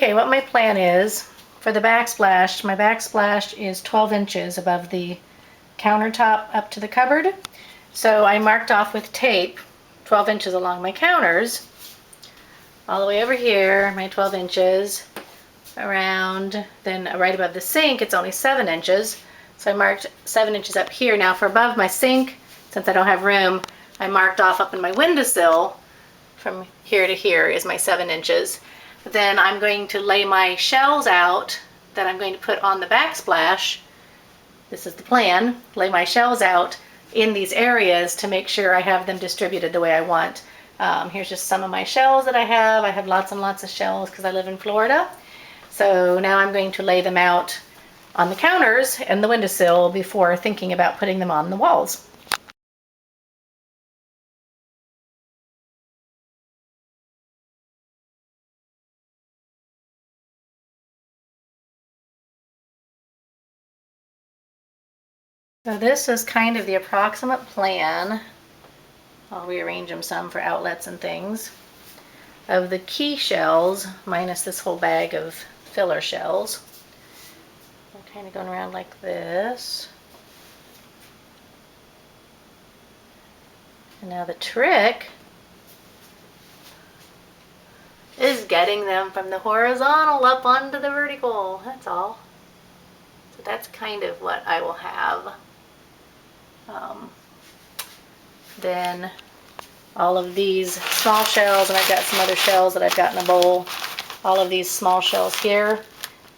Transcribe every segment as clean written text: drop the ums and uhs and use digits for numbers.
Okay, what my plan is for the backsplash, my backsplash is 12 inches above the countertop up to the cupboard. So I marked off with tape 12 inches along my counters, all the way over here, my 12 inches, around, then right above the sink, it's only 7 inches. So I marked 7 inches up here. Now for above my sink, since I don't have room, I marked off up in my windowsill from here to here is my 7 inches. Then I'm going to lay my shells out that I'm going to put on the backsplash. This is the plan. Lay my shells out in these areas to make sure I have them distributed the way I want. Here's just some of my shells that I have. I have lots and lots of shells because I live in Florida. So now I'm going to lay them out on the counters and the windowsill before thinking about putting them on the walls. So this is kind of the approximate plan. I'll rearrange them some for outlets and things. Of the key shells, minus this whole bag of filler shells. I'm kind of going around like this. And now the trick is getting them from the horizontal up onto the vertical. That's all. So that's kind of what I will have. Then all of these small shells, and I've got some other shells that I've got in a bowl. All of these small shells here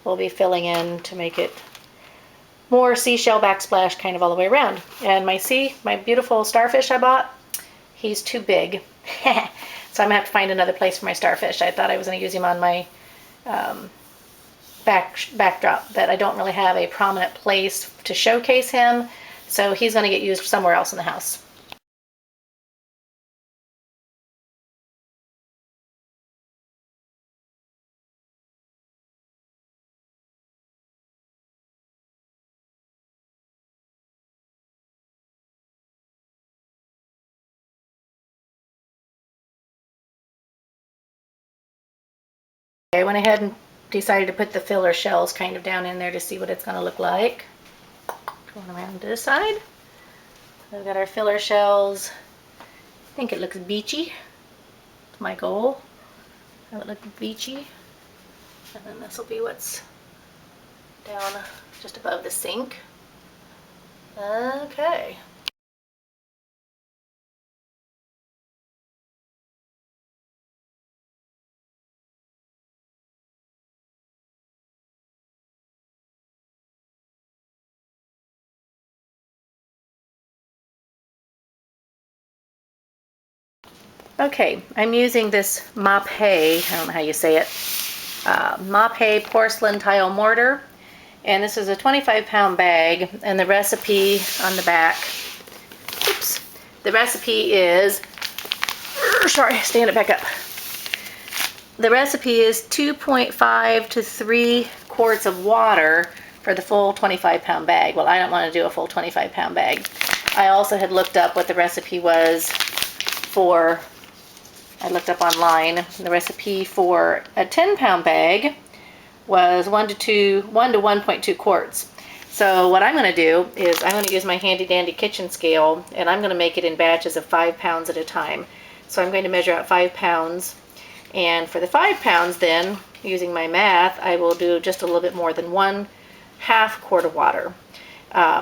will be filling in to make it more seashell backsplash kind of all the way around. And my beautiful starfish I bought, he's too big. So I'm gonna have to find another place for my starfish. I thought I was gonna use him on my backdrop, but I don't really have a prominent place to showcase him. So he's gonna get used somewhere else in the house. I went ahead and decided to put the filler shells kind of down in there to see what it's going to look like. Going around to this side. We've got our filler shells. I think it looks beachy. That's my goal. Have it look beachy. And then this will be what's down just above the sink. Okay. Okay, I'm using this Mortar, I don't know how you say it, Mortar porcelain tile mortar, and this is a 25-pound bag, and the recipe on the back, oops, the recipe is, sorry, stand it back up. The recipe is 2.5 to 3 quarts of water for the full 25-pound bag. Well, I don't want to do a full 25-pound bag. I also had looked up what the recipe was for, I looked up online, the recipe for a 10-pound bag was 1 to 1.2 quarts. So what I'm going to do is I'm going to use my handy dandy kitchen scale, and I'm going to make it in batches of 5 pounds at a time. So I'm going to measure out 5 pounds, and for the 5 pounds then, using my math, I will do just a little bit more than 1/2 quart of water.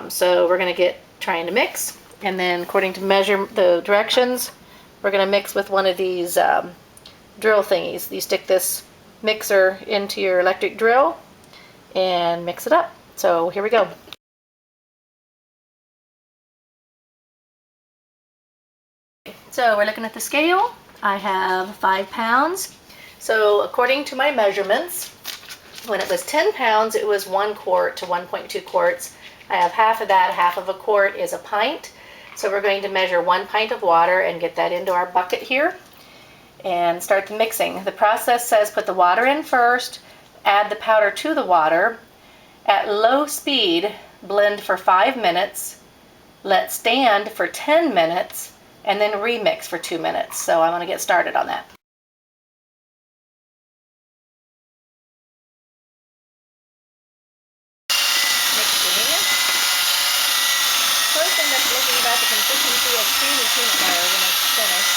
So we're going to get trying to mix, and then according to measure the directions, we're going to mix with one of these drill thingies. You stick this mixer into your electric drill and mix it up. So here we go. So we're looking at the scale. I have 5 pounds. So according to my measurements, when it was 10 pounds, it was 1 quart to 1.2 quarts. I have half of that. Half of a quart is a pint. So we're going to measure 1 pint of water and get that into our bucket here and start the mixing. The process says put the water in first, add the powder to the water. At low speed, blend for 5 minutes, let stand for 10 minutes, and then remix for 2 minutes. So I want to get started on that. the consistency of creamy peanut butter when it's finished.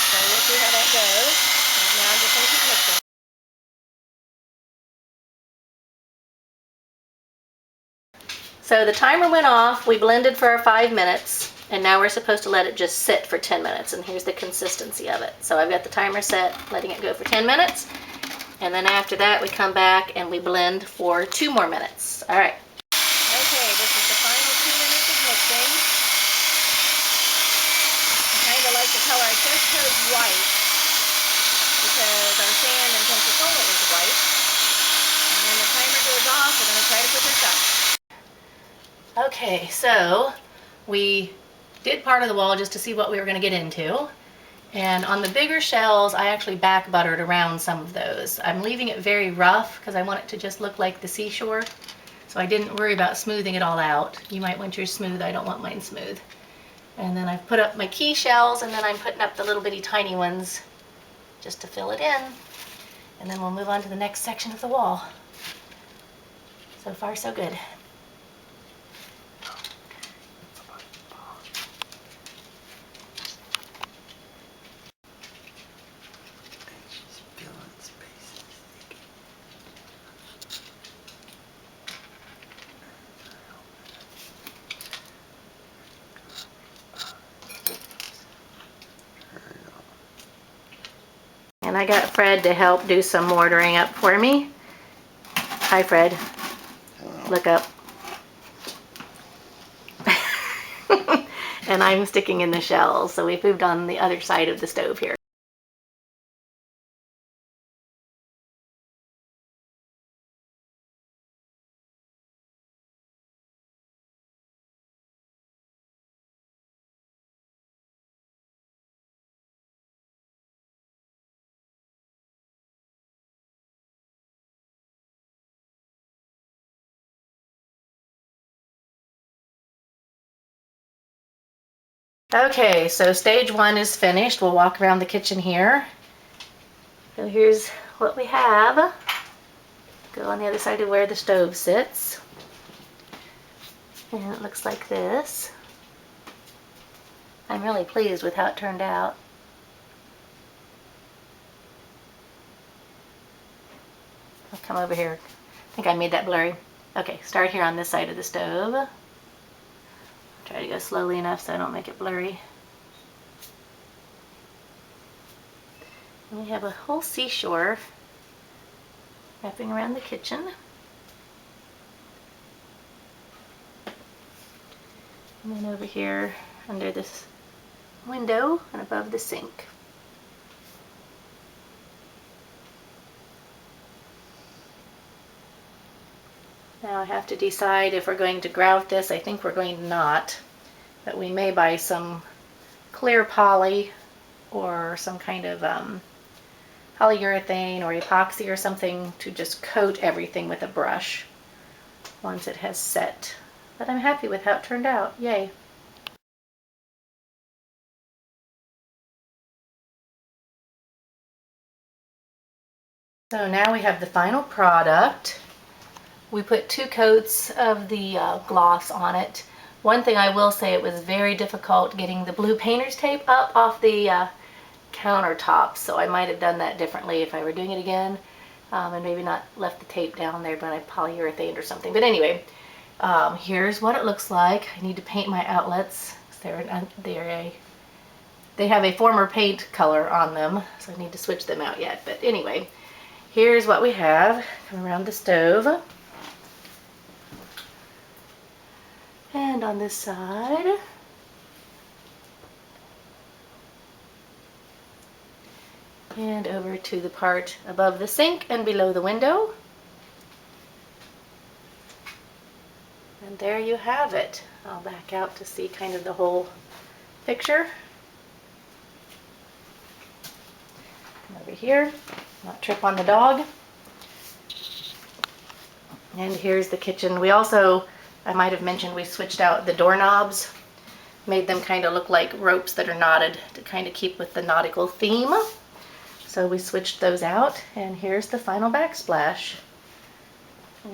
So we'll see how that goes. Now I'm just going to keep mixing. So the timer went off, we blended for our 5 minutes, and now we're supposed to let it just sit for 10 minutes, and here's the consistency of it. So I've got the timer set, letting it go for 10 minutes, and then after that we come back and we blend for 2 more minutes. All right. Okay, this is the final 2 minutes of mixing. I kind of like the color. I just chose white because our sand in Pensacola is white. And when the timer goes off, we're going to try to put this up. Okay, so we did part of the wall just to see what we were going to get into. And on the bigger shells, I actually back buttered around some of those. I'm leaving it very rough because I want it to just look like the seashore. So I didn't worry about smoothing it all out. You might want yours smooth. I don't want mine smooth. And then I've put up my key shells, and then I'm putting up the little bitty tiny ones just to fill it in. And then we'll move on to the next section of the wall. So far, so good. And I got Fred to help do some mortaring up for me. Hi, Fred. Hello. Look up. And I'm sticking in the shells, so we've moved on the other side of the stove here. Okay, so stage 1 is finished. We'll walk around the kitchen here. So here's what we have. Go on the other side of where the stove sits. And it looks like this. I'm really pleased with how it turned out. I'll come over here. I think I made that blurry. Okay, start here on this side of the stove. Try to go slowly enough so I don't make it blurry. And we have a whole seashore wrapping around the kitchen. And then over here under this window and above the sink. Now I have to decide if we're going to grout this. I think we're going to not, but we may buy some clear poly or some kind of polyurethane or epoxy or something to just coat everything with a brush once it has set. But I'm happy with how it turned out. Yay! So now we have the final product. We put 2 coats of the gloss on it. One thing I will say, it was very difficult getting the blue painter's tape up off the countertop, so I might have done that differently if I were doing it again, and maybe not left the tape down there, but I polyurethane or something. But anyway, here's what it looks like. I need to paint my outlets. They have a former paint color on them, so I need to switch them out yet. But anyway, here's what we have. Come around the stove. And on this side, and over to the part above the sink and below the window. And there you have it. I'll back out to see kind of the whole picture. And over here, not trip on the dog. And here's the kitchen. We also, I might have mentioned, we switched out the doorknobs, made them kind of look like ropes that are knotted to kind of keep with the nautical theme. So we switched those out, and here's the final backsplash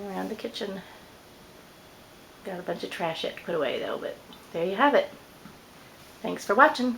around the kitchen. Got a bunch of trash yet to put away though, but there you have it. Thanks for watching.